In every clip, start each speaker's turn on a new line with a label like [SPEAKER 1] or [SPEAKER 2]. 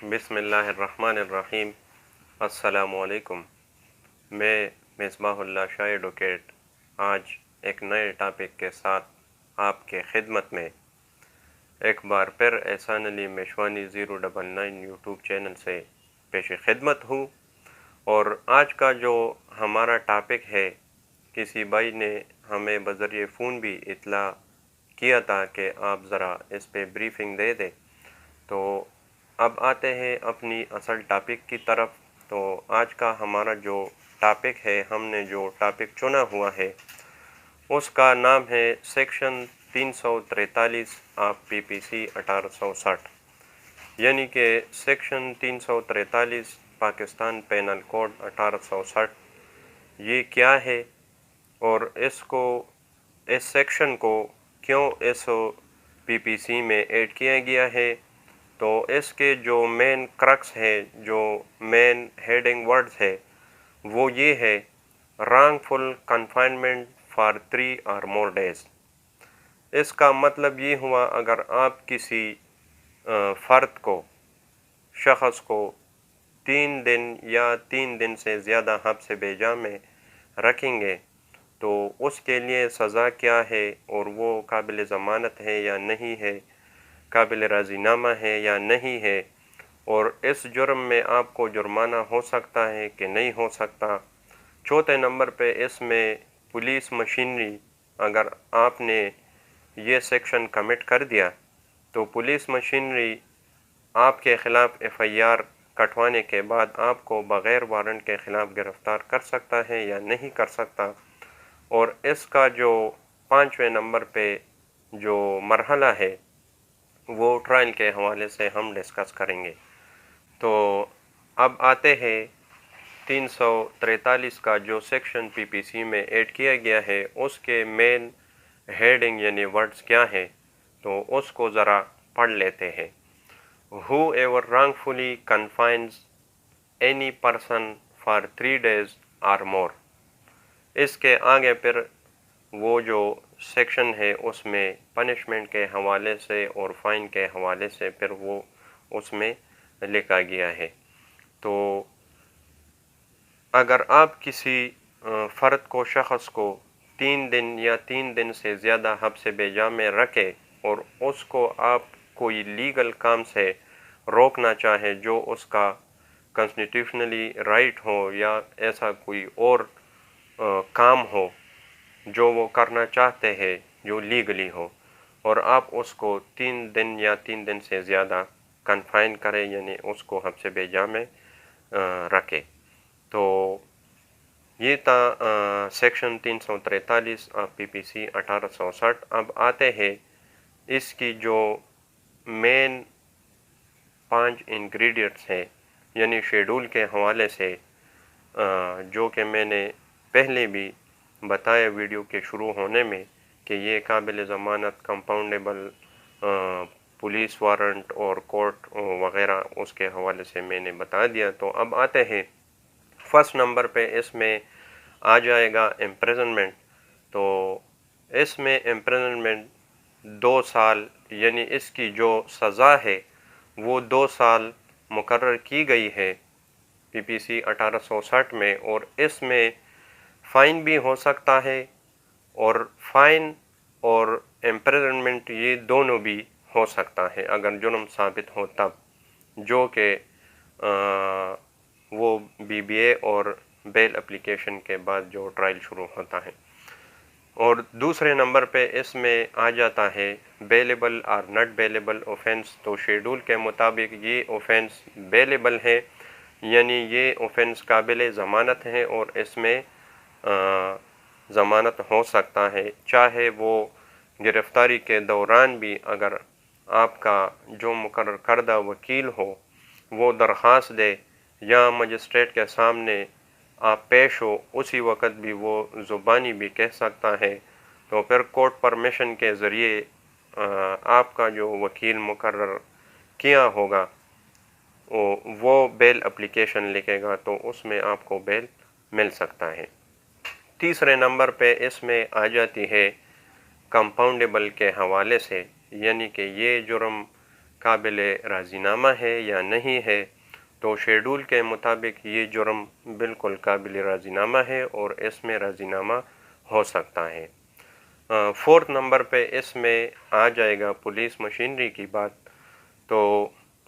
[SPEAKER 1] بسم اللہ الرحمن الرحیم۔ السلام علیکم۔ میں مصباح اللہ شاہ ایڈوکیٹ آج ایک نئے ٹاپک کے ساتھ آپ کے خدمت میں ایک بار پھر احسان علی میشوانی 099 یوٹیوب چینل سے پیش خدمت ہوں، اور آج کا جو ہمارا ٹاپک ہے، کسی بھائی نے ہمیں بذریعہ فون بھی اطلاع کیا تھا کہ آپ ذرا اس پہ بریفنگ دے دیں، تو اب آتے ہیں اپنی اصل ٹاپک کی طرف۔ تو آج کا ہمارا جو ٹاپک ہے، ہم نے جو ٹاپک چنا ہوا ہے، اس کا نام ہے سیکشن 343 آف پی پی سی 1860، یعنی کہ سیکشن 343 پاکستان پینل کوڈ 1860 یہ کیا ہے، اور اس سیکشن کو کیوں اس پی پی سی میں ایڈ کیا گیا ہے۔ تو اس کے جو مین کرکس ہے، جو مین ہیڈنگ ورڈز ہے، وہ یہ ہے: رانگ فل کنفائنمنٹ فار 3 اور مور ڈیز۔ اس کا مطلب یہ ہوا، اگر آپ کسی فرد کو، شخص کو 3 دن یا 3 دن سے زیادہ حبس بیجا میں رکھیں گے تو اس کے لیے سزا کیا ہے، اور وہ قابل ضمانت ہے یا نہیں ہے، قابل راضی نامہ ہے یا نہیں ہے، اور اس جرم میں آپ کو جرمانہ ہو سکتا ہے کہ نہیں ہو سکتا۔ چوتھے نمبر پہ اس میں پولیس مشینری، اگر آپ نے یہ سیکشن کمٹ کر دیا تو پولیس مشینری آپ کے خلاف ایف آئی آر کٹوانے کے بعد آپ کو بغیر وارنٹ کے خلاف گرفتار کر سکتا ہے یا نہیں کر سکتا۔ اور اس کا جو 5ویں نمبر پہ جو مرحلہ ہے، وہ ٹرائل کے حوالے سے ہم ڈسکس کریں گے۔ تو اب آتے ہیں 343 کا جو سیکشن پی پی سی میں ایڈ کیا گیا ہے، اس کے مین ہیڈنگ یعنی ورڈز کیا ہیں، تو اس کو ذرا پڑھ لیتے ہیں۔ Whoever wrongfully confines any person for 3 days or more۔ اس کے آگے پھر وہ جو سیکشن ہے، اس میں پنشمنٹ کے حوالے سے اور فائن کے حوالے سے پھر وہ اس میں لکھا گیا ہے۔ تو اگر آپ کسی فرد کو، شخص کو 3 دن یا 3 دن سے زیادہ حبس بیجا میں رکھے، اور اس کو آپ کوئی لیگل کام سے روکنا چاہے جو اس کا کانسٹیٹیوشنلی رائٹ ہو، یا ایسا کوئی اور کام ہو جو وہ کرنا چاہتے ہیں جو لیگلی ہو، اور آپ اس کو 3 دن یا 3 دن سے زیادہ کنفائن کریں، یعنی اس کو حبس بیجا میں رکھے۔ تو یہ تھا سیکشن 343 آف پی پی سی 1860۔ اب آتے ہیں اس کی جو مین 5 انگریڈینٹس ہیں، یعنی شیڈول کے حوالے سے، جو کہ میں نے پہلے بھی بتایا ویڈیو کے شروع ہونے میں کہ یہ قابل ضمانت، کمپاؤنڈیبل، پولیس وارنٹ اور کورٹ وغیرہ، اس کے حوالے سے میں نے بتا دیا۔ تو اب آتے ہیں فرسٹ نمبر پہ، اس میں آ جائے گا امپریزنمنٹ۔ تو اس میں امپریزنمنٹ 2 سال، یعنی اس کی جو سزا ہے وہ 2 سال مقرر کی گئی ہے پی پی سی 1860 میں، اور اس میں فائن بھی ہو سکتا ہے، اور فائن اور امپریزنمنٹ یہ دونوں بھی ہو سکتا ہے اگر جرم ثابت ہو تب، جو کہ وہ بی بی اے اور بیل اپلیکیشن کے بعد جو ٹرائل شروع ہوتا ہے۔ اور دوسرے نمبر پہ اس میں آ جاتا ہے بیلیبل اور نٹ بیلیبل اوفینس۔ تو شیڈول کے مطابق یہ اوفینس بیلیبل ہے، یعنی یہ اوفینس قابل ضمانت ہے، اور اس میں ضمانت ہو سکتا ہے، چاہے وہ گرفتاری کے دوران بھی اگر آپ کا جو مقرر کردہ وکیل ہو وہ درخواست دے، یا مجسٹریٹ کے سامنے آپ پیش ہو، اسی وقت بھی وہ زبانی بھی کہہ سکتا ہے، تو پھر کورٹ پرمیشن کے ذریعے آپ کا جو وکیل مقرر کیا ہوگا وہ بیل اپلیکیشن لکھے گا، تو اس میں آپ کو بیل مل سکتا ہے۔ تیسرے نمبر پہ اس میں آ جاتی ہے کمپاؤنڈیبل کے حوالے سے، یعنی کہ یہ جرم قابل راضی نامہ ہے یا نہیں ہے، تو شیڈول کے مطابق یہ جرم بالکل قابل راضی نامہ ہے اور اس میں راضی نامہ ہو سکتا ہے۔ فورتھ نمبر پہ اس میں آ جائے گا پولیس مشینری کی بات۔ تو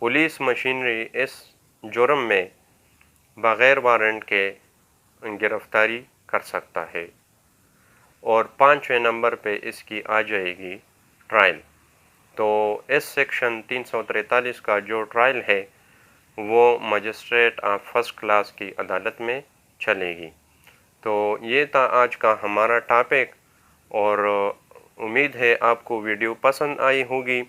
[SPEAKER 1] پولیس مشینری اس جرم میں بغیر وارنٹ کے گرفتاری کر سکتا ہے۔ اور 5ویں نمبر پہ اس کی آ جائے گی ٹرائل۔ تو اس سیکشن 343 کا جو ٹرائل ہے وہ مجسٹریٹ آف فرسٹ کلاس کی عدالت میں چلے گی۔ تو یہ تھا آج کا ہمارا ٹاپک، اور امید ہے آپ کو ویڈیو پسند آئی ہوگی۔